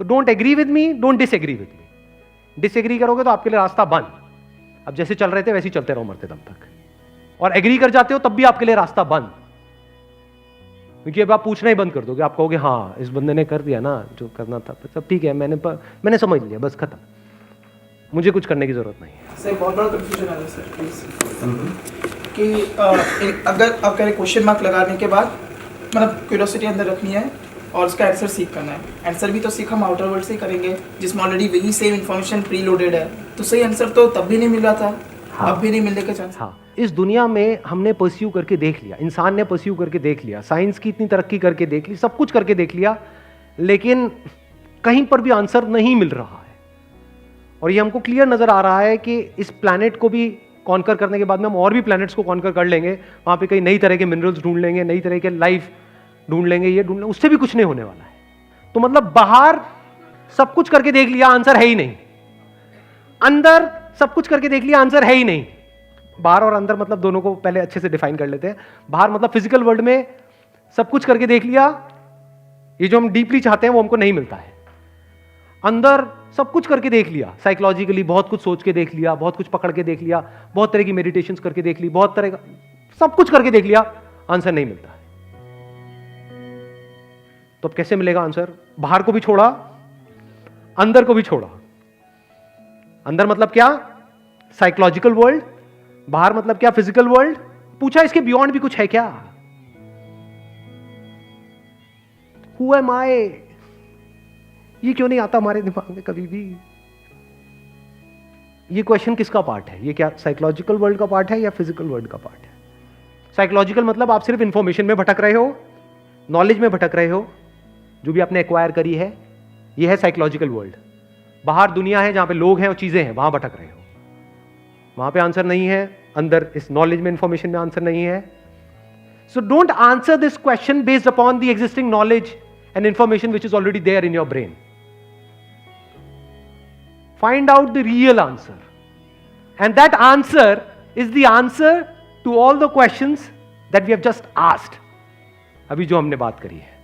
तो don't agree with me, don't disagree with me. Disagree करोगे तो आपके लिए रास्ता बंद। अब जैसे चल रहे थे वैसे ही चलते रहो मरते दम तक। और एग्री कर जाते हो तब भी आपके लिए रास्ता बंद, क्योंकि अब आप पूछना ही बंद कर दोगे। आप कहोगे हाँ इस बंदे ने कर दिया ना जो करना था, सब ठीक है, मैंने समझ लिया, बस खत्म, मुझे कुछ करने की जरूरत नहीं है। सर बहुत बड़ा कंफ्यूजन आ रहा है सर प्लीज, कि अगर आप कह रहे क्वेश्चन मार्क लगाने के बाद मतलब क्यूरियोसिटी अंदर रखनी है और उसका आंसर सीख करना है। आंसर भी तो सीख हम आउटर वर्ल्ड से ही करेंगे जिसमें ऑलरेडी वही सेम इन्फॉर्मेशन प्री लोडेड है। तो सही आंसर तो तब भी नहीं मिल रहा था, हाँ। अब भी नहीं मिलने का चांस। हाँ, इस दुनिया में हमने परस्यू करके देख लिया, इंसान ने परस्यू करके देख लिया, साइंस की इतनी तरक्की करके देख ली, सब कुछ करके देख लिया, लेकिन कहीं पर भी आंसर नहीं मिल रहा है। और ये हमको क्लियर नजर आ रहा है कि इस प्लैनेट को भी कॉन्कर करने के बाद में हम और भी प्लैनेट्स को कॉन्कर कर लेंगे, वहां पे कई नई तरह के मिनरल्स ढूंढ लेंगे, नई तरह के लाइफ ढूंढ लेंगे, ये ढूंढ लेंगे, उससे भी कुछ नहीं होने वाला है। तो मतलब बाहर सब कुछ करके देख लिया, आंसर है ही नहीं। अंदर सब कुछ करके देख लिया, आंसर है ही नहीं। बाहर और अंदर मतलब दोनों को पहले अच्छे से डिफाइन कर लेते हैं। बाहर मतलब फिजिकल वर्ल्ड में सब कुछ करके देख लिया, ये जो हम डीपली चाहते हैं वो हमको नहीं मिलता है। अंदर सब कुछ करके देख लिया, साइकोलॉजिकली बहुत कुछ सोच के देख लिया, बहुत कुछ पकड़ के देख लिया, बहुत तरह की मेडिटेशंस करके देख ली, बहुत तरह का सब कुछ करके देख लिया, आंसर नहीं मिलता है। तो अब कैसे मिलेगा आंसर? बाहर को भी छोड़ा, अंदर को भी छोड़ा। अंदर मतलब क्या? Psychological world. बाहर मतलब क्या? Physical world. पूछा इसके बियॉन्ड भी कुछ है क्या? हु एम आई? ये क्यों नहीं आता हमारे दिमाग में कभी भी? ये क्वेश्चन किसका पार्ट है? ये क्या साइकोलॉजिकल वर्ल्ड का पार्ट है या फिजिकल वर्ल्ड का पार्ट है? साइकोलॉजिकल मतलब आप सिर्फ इंफॉर्मेशन में भटक रहे हो, नॉलेज में भटक रहे हो, जो भी आपने एक्वायर करी है, ये है साइकोलॉजिकल वर्ल्ड। बाहर दुनिया है जहां पे लोग हैं और चीजें हैं, वहां भटक रहे हो, वहां पे आंसर नहीं है, अंदर इस नॉलेज में, इंफॉर्मेशन में आंसर नहीं है. So don't answer this question based upon the existing knowledge and information which is already there in your brain. Find out the real answer, and that answer is the answer to all the questions that we have just asked. अभी जो हमने बात करी है,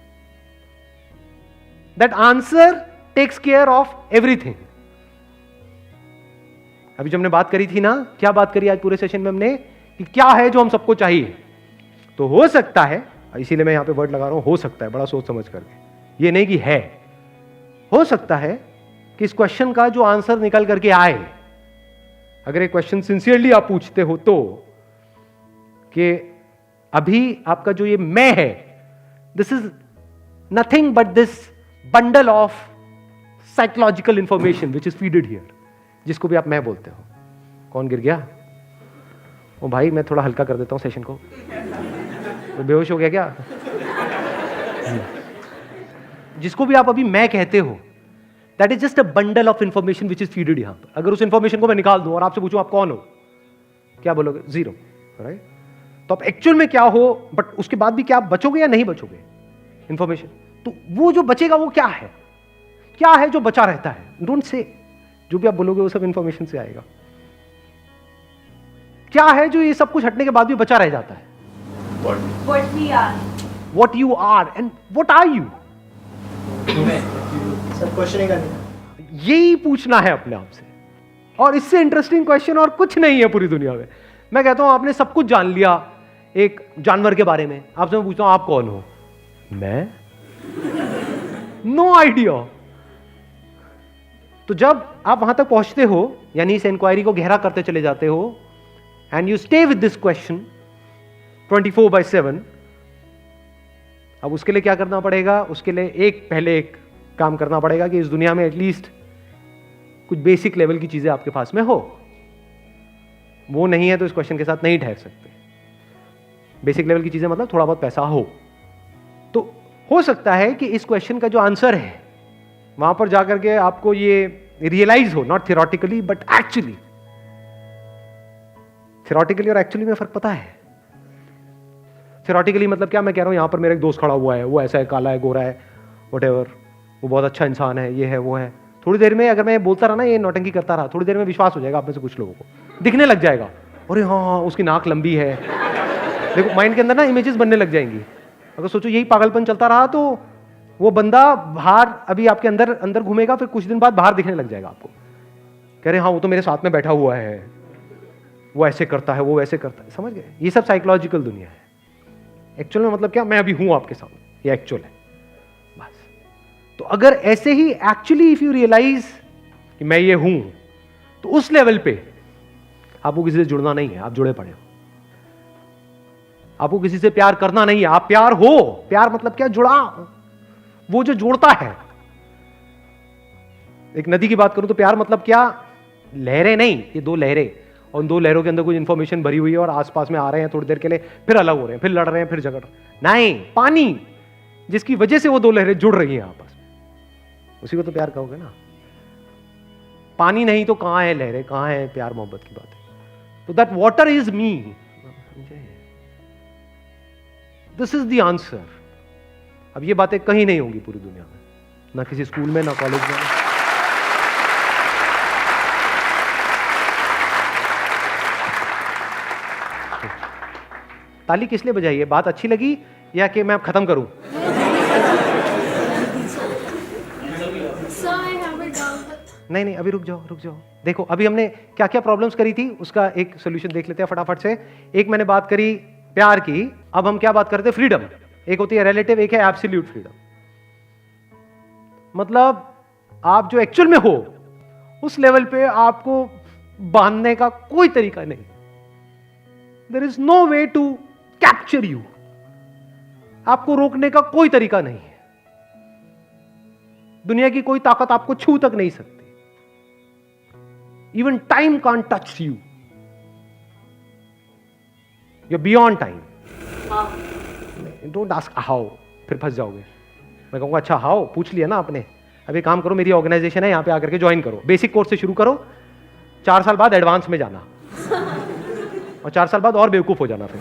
that answer takes care of everything. अभी जो हमने बात करी थी ना, क्या बात करी आज पूरे सेशन में हमने, कि क्या है जो हम सबको चाहिए. तो हो सकता है, इसीलिए मैं यहां पे वर्ड लगा रहा हूं, हो सकता है, बड़ा सोच समझ करके, ये नहीं कि है. हो सकता है कि इस क्वेश्चन का जो आंसर निकल करके आए, अगर एक क्वेश्चन सिंसियरली आप पूछते हो तो, कि अभी आपका जो ये मैं है, this is nothing but this bundle of psychological information which is feeded here, जिसको भी आप मैं बोलते हो. कौन गिर गया? ओ भाई, मैं थोड़ा हल्का कर देता हूं सेशन को. तो बेहोश हो गया क्या? जिसको भी आप अभी मैं कहते हो, that is just a bundle of information which is feeded यहां पर. अगर उस इंफॉर्मेशन को मैं निकाल दूं और आपसे पूछूं आप कौन हो, क्या बोलोगे? जीरो. राइट? तो आप एक्चुअल में क्या हो, बट उसके बाद भी क्या आप बचोगे या नहीं बचोगे? इंफॉर्मेशन. तो वो जो बचेगा वो क्या है? क्या है जो बचा रहता है? Don't say. जो भी आप बोलोगे वो सब इंफॉर्मेशन से आएगा. क्या है जो ये सब कुछ हटने के बाद भी बचा रह जाता है? What we are. What you are and what are you? सब क्वेश्चन ही करना. यही पूछना है अपने आप से. और इससे इंटरेस्टिंग क्वेश्चन और कुछ नहीं है पूरी दुनिया में. मैं कहता हूं आपने सब कुछ जान लिया एक जानवर के बारे में, आपसे मैं पूछता हूं आप कौन हो? मैं? No idea. तो जब आप वहां तक पहुंचते हो, यानी इस इंक्वायरी को गहरा करते चले जाते हो, and you stay with this question 24/7, अब उसके लिए क्या करना पड़ेगा? उसके लिए पहले एक काम करना पड़ेगा कि इस दुनिया में एटलीस्ट कुछ बेसिक लेवल की चीजें आपके पास में हो. वो नहीं है तो इस क्वेश्चन के साथ नहीं ठहर सकते. बेसिक लेवल की चीजें मतलब थोड़ा बहुत पैसा हो. तो हो सकता है कि इस क्वेश्चन का जो आंसर है, वहां पर जाकर के आपको ये रियलाइज हो, not theoretically but actually. Theoretically और एक्चुअली में फर्क पता है? थियोरेटिकली मतलब क्या? मैं कह रहा हूं यहां पर मेरा एक दोस्त खड़ा हुआ है, वो ऐसा है, काला है, गोरा है, व्हाटएवर, वो बहुत अच्छा इंसान है, ये है, वो है. थोड़ी देर में अगर मैं बोलता रहा ना, ये नौटंकी करता रहा, थोड़ी देर में विश्वास हो जाएगा आप में से कुछ लोगों को, दिखने लग जाएगा. अरे हाँ, उसकी नाक लंबी है. देखो माइंड के अंदर ना इमेजेस बनने लग जाएंगी. अगर सोचो यही पागलपन चलता रहा तो वो बंदा बाहर अभी आपके अंदर अंदर घूमेगा, फिर कुछ दिन बाद बाहर दिखने लग जाएगा आपको. कह रहे हाँ, वो तो मेरे साथ में बैठा हुआ है, वो ऐसे करता है, वो वैसे करता है. समझ गए? ये सब साइकोलॉजिकल दुनिया है. एक्चुअल में मतलब क्या? मैं अभी हूं आपके सामने, ये एक्चुअल है बस. तो अगर ऐसे ही एक्चुअली इफ यू रियलाइज कि मैं ये हूं, तो उस लेवल पे आपको किसी से जुड़ना नहीं है, आप जुड़े पड़े हो. आपको किसी से प्यार करना नहीं है, आप प्यार हो. प्यार मतलब क्या? जुड़ा. वो जो जोड़ता है. एक नदी की बात करूं तो प्यार मतलब क्या? लहरें नहीं, ये दो लहरें, और उन दो लहरों के अंदर कुछ इंफॉर्मेशन भरी हुई है और आसपास में आ रहे हैं थोड़ी देर के लिए, फिर अलग हो रहे हैं, फिर लड़ रहे हैं, फिर झगड़ रहे हैं. नहीं, पानी, जिसकी वजह से वो दो लहरें जुड़ रही हैं आपस में, उसी को तो प्यार कहोगे ना. पानी नहीं तो कहां है लहरें, कहां है प्यार मोहब्बत की बात है? तो that water is me. This is the answer. अब ये बातें कहीं नहीं होंगी पूरी दुनिया में, ना किसी स्कूल में, ना कॉलेज में. ताली किस लिए बजाई है? बात अच्छी लगी या कि मैं अब खत्म करूं? नहीं नहीं, अभी रुक जाओ, रुक जाओ. देखो अभी हमने क्या क्या प्रॉब्लम्स करी थी, उसका एक सोल्यूशन देख लेते हैं फटाफट से. एक मैंने बात करी प्यार की. अब हम क्या बात करते हैं? फ्रीडम. एक होती है रिलेटिव, एक है एब्सोल्यूट फ्रीडम. मतलब आप जो एक्चुअल में हो उस लेवल पे आपको बांधने का कोई तरीका नहीं. There is no way to capture you. आपको रोकने का कोई तरीका नहीं है. दुनिया की कोई ताकत आपको छू तक नहीं सकती. Even time can't touch you. You beyond time. Don't ask how, फिर फंस जाओगे. मैं कहूंगा अच्छा हाउ पूछ लिया ना आपने, अभी काम करो, मेरी ऑर्गेनाइजेशन है, यहां पे आकर के ज्वाइन करो. बेसिक कोर्स से शुरू करो, 4 साल बाद एडवांस में जाना. और 4 साल बाद और बेवकूफ हो जाना फिर।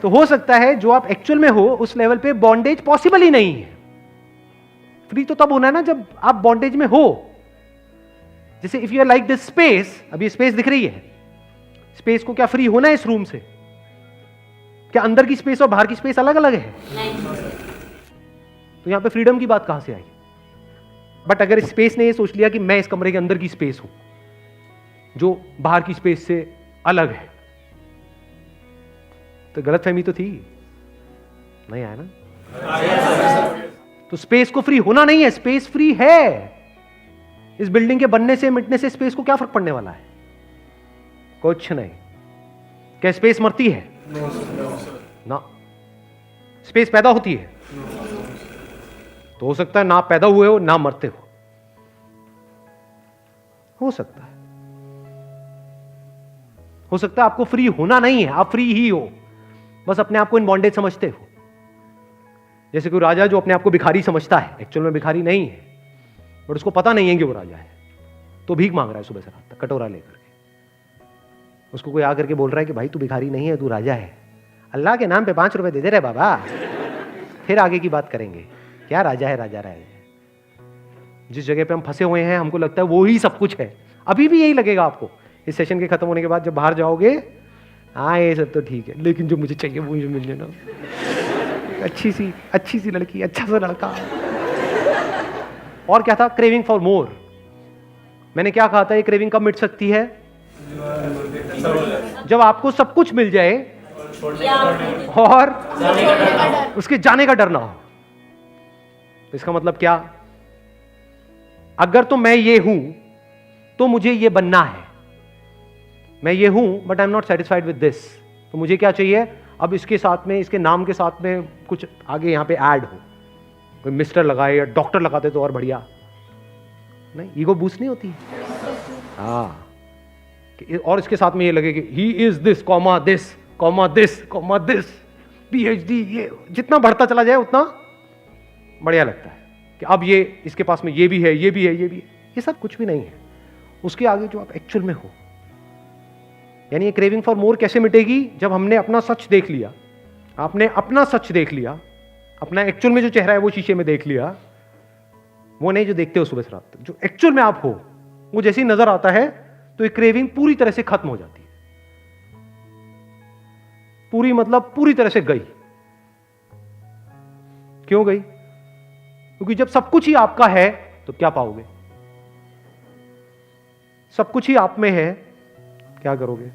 तो हो सकता है जो आप एक्चुअल में हो उस लेवल पे बॉन्डेज पॉसिबल ही नहीं है। फ्री तो तब होना है ना जब आप बॉन्डेज में हो। जैसे if you are like this space, अभी स्पेस दिख रही है, स्पेस को क्या फ्री होना है इस रूम से? क्या अंदर की स्पेस और बाहर की स्पेस अलग अलग है? नहीं। तो यहां पे फ्रीडम की बात कहां से आई? बट अगर स्पेस ने ये सोच लिया कि मैं इस कमरे के अंदर की स्पेस हूं जो बाहर की स्पेस से अलग है, तो गलतफहमी तो थी नहीं, आया ना? तो स्पेस को फ्री होना नहीं है, स्पेस फ्री है। इस बिल्डिंग के बनने से मिटने से स्पेस को क्या फर्क पड़ने वाला है? कुछ नहीं। क्या स्पेस मरती है? ना। स्पेस पैदा होती है? तो हो सकता है ना पैदा हुए हो ना मरते हो सकता है। हो सकता है आपको फ्री होना नहीं है, आप फ्री ही हो, बस अपने आप को इन बॉन्डेज समझते हो। जैसे कोई राजा जो अपने आप को भिखारी समझता है, एक्चुअल में भिखारी नहीं है, बट उसको पता नहीं है कि वो राजा है, तो भीख मांग रहा है सुबह से रात तक कटोरा लेकर के। उसको कोई आकर के बोल रहा है कि भाई तू भिखारी नहीं है, तू राजा है, अल्लाह के नाम पे 5 रुपए दे दे रहे बाबा, फिर आगे की बात करेंगे। क्या राजा है? राजा है। जिस जगह पे हम फंसे हुए हैं हमको लगता है वो ही सब कुछ है। अभी भी यही लगेगा आपको। इस सेशन के खत्म होने के बाद जब बाहर जाओगे, हाँ ये सब तो ठीक है, लेकिन जो मुझे चाहिए वो मुझे मिल जाना, अच्छी सी लड़की, अच्छा सा लड़का। और क्या था? Craving for more. मैंने क्या कहा था? ये क्रेविंग कब मिट सकती है? जब आपको सब कुछ मिल जाए और उसके जाने का डर ना हो। इसका मतलब क्या? अगर तो मैं ये हूं तो मुझे ये बनना है, मैं ये हूं but I am not satisfied with this, तो मुझे क्या चाहिए? अब इसके साथ में, इसके नाम के साथ में कुछ आगे यहां पे ऐड हो, कोई मिस्टर लगाए या डॉक्टर लगाते तो और बढ़िया। नहीं, ईगो बूस्ट नहीं होती। हाँ, और इसके साथ में ये लगे कि he is this comma this comma this comma this, PhD, ये जितना बढ़ता चला जाए उतना बढ़िया लगता है कि अब ये इसके पास में ये भी है, ये भी है, ये भी है। ये सब कुछ भी नहीं है उसके आगे जो आप एक्चुअल में हो। यानी ये क्रेविंग फॉर मोर कैसे मिटेगी? जब हमने अपना सच देख लिया। आपने अपना सच देख लिया, अपना एक्चुअल में जो चेहरा है वो शीशे में देख लिया, वो नहीं जो देखते हो सुबह से रात तक, जो एक्चुअल में आप हो, वो जैसे ही नजर आता है तो ये क्रेविंग पूरी तरह से खत्म हो जाती है। पूरी मतलब पूरी तरह से गई। क्यों गई? क्योंकि जब सब कुछ ही आपका है तो क्या पाओगे? सब कुछ ही आप में है, क्या करोगे?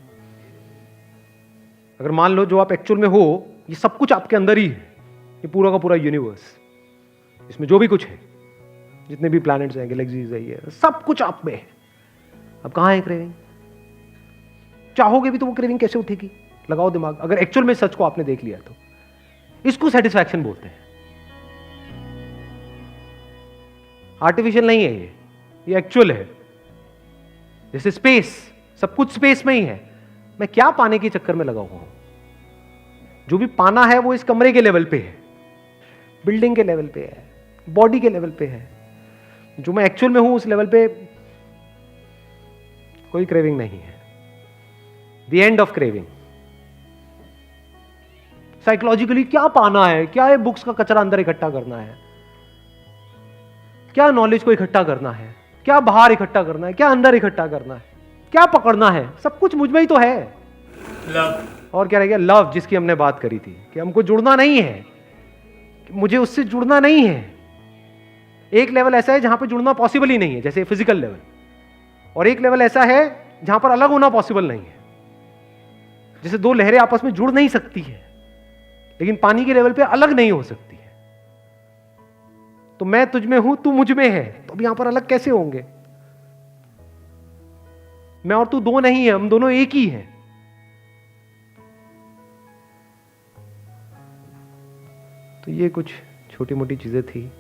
अगर मान लो जो आप एक्चुअल में हो ये सब कुछ आपके अंदर ही है, ये पूरा का पूरा यूनिवर्स, इसमें जो भी कुछ है, जितने भी प्लैनेट्स हैं, गैलेक्सीज है, ये सब कुछ आप में है। अब कहां है क्रेविंग? चाहोगे भी तो वो क्रेविंग कैसे उठेगी? लगाओ दिमाग। अगर एक्चुअल में सच को आपने देख लिया तो इसको सेटिस्फैक्शन बोलते हैं। आर्टिफिशियल नहीं है ये एक्चुअल है। जैसे स्पेस, सब कुछ स्पेस में ही है। मैं क्या पाने के चक्कर में लगा हुआ हूं? जो भी पाना है वो इस कमरे के लेवल पे है, बिल्डिंग के लेवल पे है, बॉडी के लेवल पे है। जो मैं एक्चुअल में हूं उस लेवल पे कोई क्रेविंग नहीं है। The end of craving. Psychologically क्या पाना है? क्या है? बुक्स का कचरा अंदर इकट्ठा करना है? क्या नॉलेज को इकट्ठा करना है? क्या बाहर इकट्ठा करना है? क्या अंदर इकट्ठा करना है? क्या पकड़ना है? सब कुछ मुझ में ही तो है। लव। और क्या रह गया? लव, जिसकी हमने बात करी थी कि हमको जुड़ना नहीं है, मुझे उससे जुड़ना नहीं है। एक लेवल ऐसा है जहां पे जुड़ना पॉसिबल ही नहीं है, जैसे फिजिकल लेवल, और एक लेवल ऐसा है जहां पर अलग होना पॉसिबल नहीं है। जैसे दो लहरें आपस में जुड़ नहीं सकती है, लेकिन पानी के लेवल पे अलग नहीं हो सकती है। तो मैं तुझ में हूं, तू मुझ में है, तो अब यहां पर अलग कैसे होंगे? मैं और तू दो नहीं है, हम दोनों एक ही हैं। तो ये कुछ छोटी मोटी चीजें थी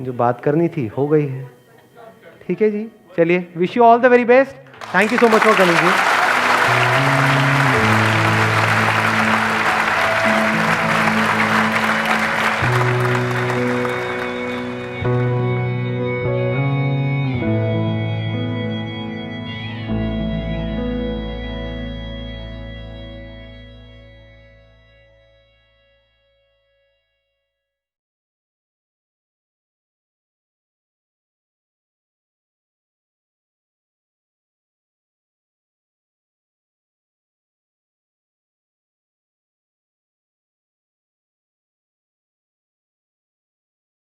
जो बात करनी थी, हो गई है। ठीक है जी, चलिए, wish you all the very best. Thank you so much for coming ji.